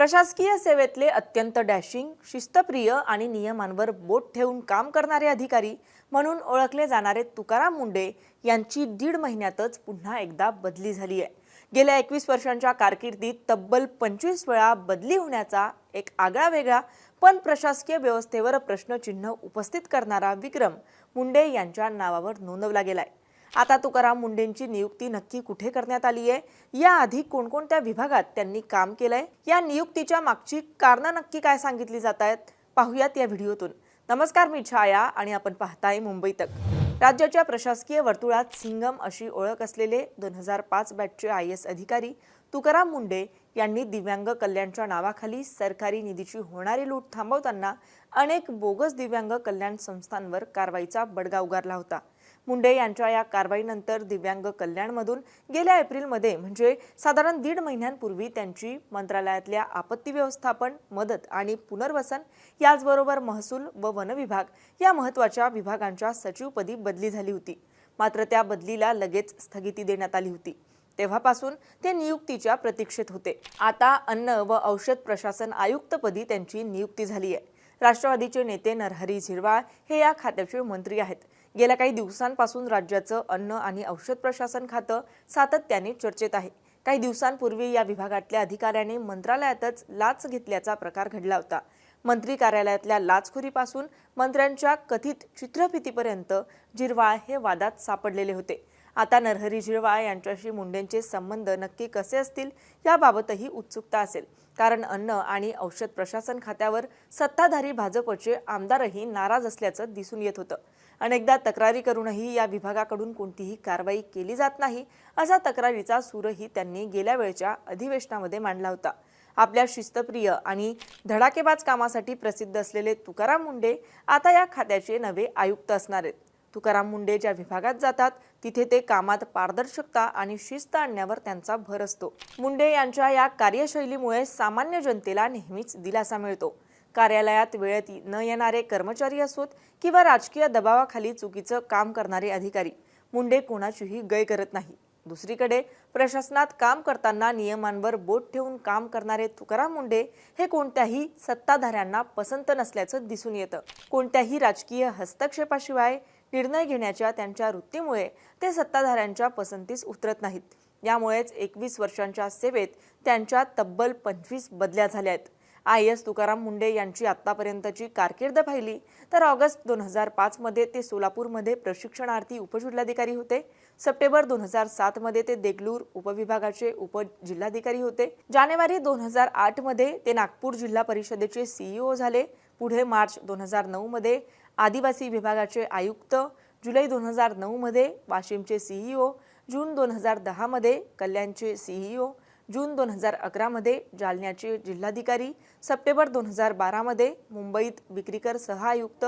प्रशासकीय सेवेतले अत्यंत डॅशिंग, शिस्तप्रिय आणि नियमांवर बोट ठेवून काम करणारे अधिकारी म्हणून ओळखले जाणारे तुकाराम मुंडे यांची 1.5 महिन्यातच पुन्हा एकदा बदली झाली आहे। गेल्या 21 वर्षांच्या कारकिर्दीत तब्बल 25 वेळा बदली होण्याचा एक आगळावेगळा पण प्रशासकीय व्यवस्थेवर प्रश्नचिन्ह उपस्थित करणारा विक्रम मुंडे यांच्या नावावर नोंदवला गेलाय। आता तुकाराम मुंडेंची नियुक्ती नक्की कुठे करण्यात आली आहे, याआधी कोणकोणत्या विभागात त्यांनी काम केलंय, या नियुक्तीच्या मागची कारणं नक्की काय सांगितली जात आहेत, पाहूयात या व्हिडिओतून। नमस्कार, मी छाया आणि आपण पाहताय मुंबई तक। राज्याच्या प्रशासकीय वर्तुळात सिंगम अशी ओळख असलेले 2005 बॅचचे IAS अधिकारी तुकाराम मुंडे यांनी दिव्यांग कल्याणच्या नावाखाली सरकारी निधीची होणारी लूट थांबवताना अनेक बोगस दिव्यांग कल्याण संस्थांवर कारवाईचा बडगा उगारला होता। मुंडे यांच्या या कारवाईनंतर दिव्यांग कल्याणमधून गेल्या एप्रिलमध्ये म्हणजे साधारण 1.5 महिन्यांपूर्वी त्यांची मंत्रालयातल्या आपत्ती व्यवस्थापन, मदत आणि पुनर्वसन याचबरोबर महसूल व वन विभाग या महत्त्वाच्या विभागांच्या सचिवपदी बदली झाली होती। मात्र त्या बदलीला लगेच स्थगिती देण्यात आली होती। तेव्हापासून ते नियुक्तीच्या प्रतीक्षेत होते। आता अन्न व औषध प्रशासन आयुक्तपदी त्यांची नियुक्ती झाली आहे। राष्ट्रवादीचे नेते नरहरी झिरवाळ हे या खात्याचे मंत्री आहेत। गेल्या काही दिवसांपासून राज्याचं अन्न आणि औषध प्रशासन खातं सातत्याने चर्चेत आहे। काही दिवसांपूर्वी या विभागातल्या अधिकाऱ्याने मंत्रालयातच लाच घेतल्याचा प्रकार घडला होता। मंत्री कार्यालयातल्या लाचखोरीपासून मंत्र्यांच्या कथित चित्रफितीपर्यंत झिरवाळ हे वादात सापडलेले होते। आता नरहरी झिरवाळ यांच्याशी मुंडेंचे संबंध नक्की कसे असतील याबाबतही उत्सुकता असेल, कारण अन्न आणि औषध प्रशासन खात्यावर सत्ताधारी भाजपचे आमदारही नाराज असल्याचं दिसून येत होतं। अनेकदा तक्रारी करूनही या विभागाकडून कोणतीही कारवाई केली जात नाही, असा तक्रारीचा सूरही त्यांनी गेल्या वेळच्या अधिवेशनामध्ये मांडला होता। आपल्या शिस्तप्रिय आणि धडाकेबाज कामासाठी प्रसिद्ध असलेले तुकाराम मुंडे आता या खात्याचे नवे आयुक्त असणार आहेत। तुकाराम मुंडे ज्या विभागात जातात तिथे ते कामात पारदर्शकता आणि शिस्त आणण्यावर त्यांचा भर असतो। मुंडे यांच्या या कार्यशैलीमुळे सामान्य जनतेला नेहमीच दिलासा मिळतो। कार्यालयात वेळेत न येणारे कर्मचारी असोत किंवा राजकीय दबावाखाली चुकीचं काम करणारे अधिकारी, मुंडे कोणाचीही गय करत नाही। दुसरीकडे प्रशासनात काम करताना नियमांवर बोट ठेवून काम करणारे तुकाराम मुंडे हे कोणत्याही सत्ताधाऱ्यांना पसंत नसल्याचं दिसून येतं। कोणत्याही राजकीय हस्तक्षेपाशिवाय निर्णय घेण्याच्या त्यांच्या वृत्तीमुळे ते सत्ताधाऱ्यांच्या पसंतीस उतरत नाहीत। यामुळेच 21 वर्षांच्या सेवेत त्यांच्या तब्बल 25 बदल्या झाल्या आहेत। IAS तुकाराम मुंडे यांची आतापर्यंतची कारकीर्द पाहिली तर ऑगस्ट 2005 मध्ये ते सोलापूरमध्ये प्रशिक्षणार्थी उपजिल्हाधिकारी होते। सप्टेंबर 2007 मध्ये ते देगलूर उपविभागाचे उपजिल्हाधिकारी होते। जानेवारी 2008 मध्ये ते नागपूर जिल्हा परिषदेचे CEO झाले। पुढे मार्च 2009 मध्ये आदिवासी विभागाचे आयुक्त, जुलै 2009 मध्ये वाशिमचे CEO, जून 2010 मध्ये कल्याणचे CEO, जून 2011 मध्ये जालन्याचे जिल्हाधिकारी, सप्टेंबर 2012 मध्ये मुंबईत विक्रीकर सहआयुक्त,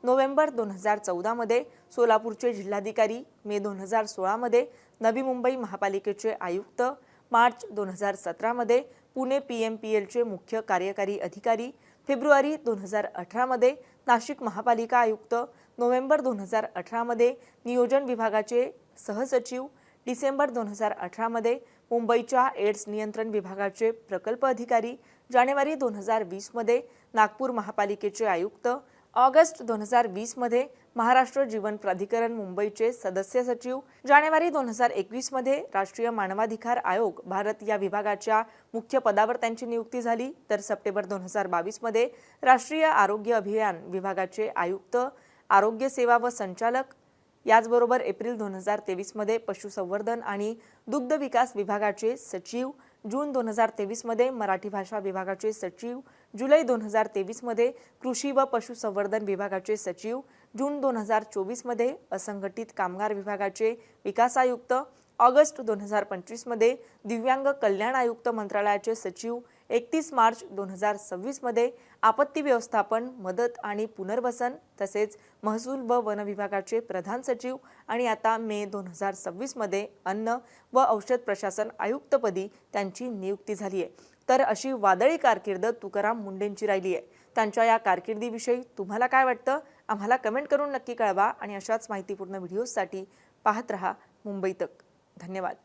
नोव्हेंबर 2014 मध्ये सोलापूरचे जिल्हाधिकारी, मे 2016 मध्ये नवी मुंबई महापालिकेचे आयुक्त, मार्च 2017 मध्ये पुणे PMPLचे मुख्य कार्यकारी अधिकारी, फेब्रुवारी 2018 मध्ये नाशिक महापालिका आयुक्त, नोव्हेंबर 2018 मध्ये नियोजन विभागाचे सहसचिव, डिसेंबर 2018 मध्ये मुंबईच्या एड्स नियंत्रण विभागाचे प्रकल्प अधिकारी, जानेवारी 2020 मध्ये नागपूर महापालिकेचे आयुक्त, ऑगस्ट 2020 मध्ये महाराष्ट्र जीवन प्राधिकरण मुंबईचे सदस्य सचिव, जानेवारी 2021 मध्ये राष्ट्रीय मानवाधिकार आयोग भारत या विभागाच्या मुख्य पदावर त्यांची नियुक्ती झाली। तर सप्टेंबर 2022 मध्ये राष्ट्रीय आरोग्य अभियान विभागाचे आयुक्त, आरोग्य सेवा व संचालक, याचबरोबर एप्रिल 2023 मध्ये पशुसंवर्धन आणि दुग्ध विकास विभागाचे सचिव, जून 2023 मध्ये मराठी भाषा विभागाचे सचिव, जुलै 2023 मध्ये कृषी व पशुसंवर्धन विभागाचे सचिव, जून 2024 मध्ये असंघटित कामगार विभागाचे विकास आयुक्त, ऑगस्ट 2025 मध्ये दिव्यांग कल्याण आयुक्त मंत्रालयाचे सचिव, 31 मार्च 2026 मध्ये आपत्ती व्यवस्थापन, मदत आणि पुनर्वसन तसेच महसूल व वन विभागाचे प्रधान सचिव आणि आता मे 2026 मध्ये अन्न व औषध प्रशासन आयुक्तपदी त्यांची नियुक्ती झाली आहे। तर अशी वादळी कारकीर्द तुकाराम मुंडेंची राहिली आहे। त्यांच्या या कारकिर्दीविषयी तुम्हाला काय वाटतं, आम्हाला कमेंट करून नक्की कळवा आणि अशाच माहितीपूर्ण व्हिडिओसाठी पाहत रहा मुंबई तक। धन्यवाद।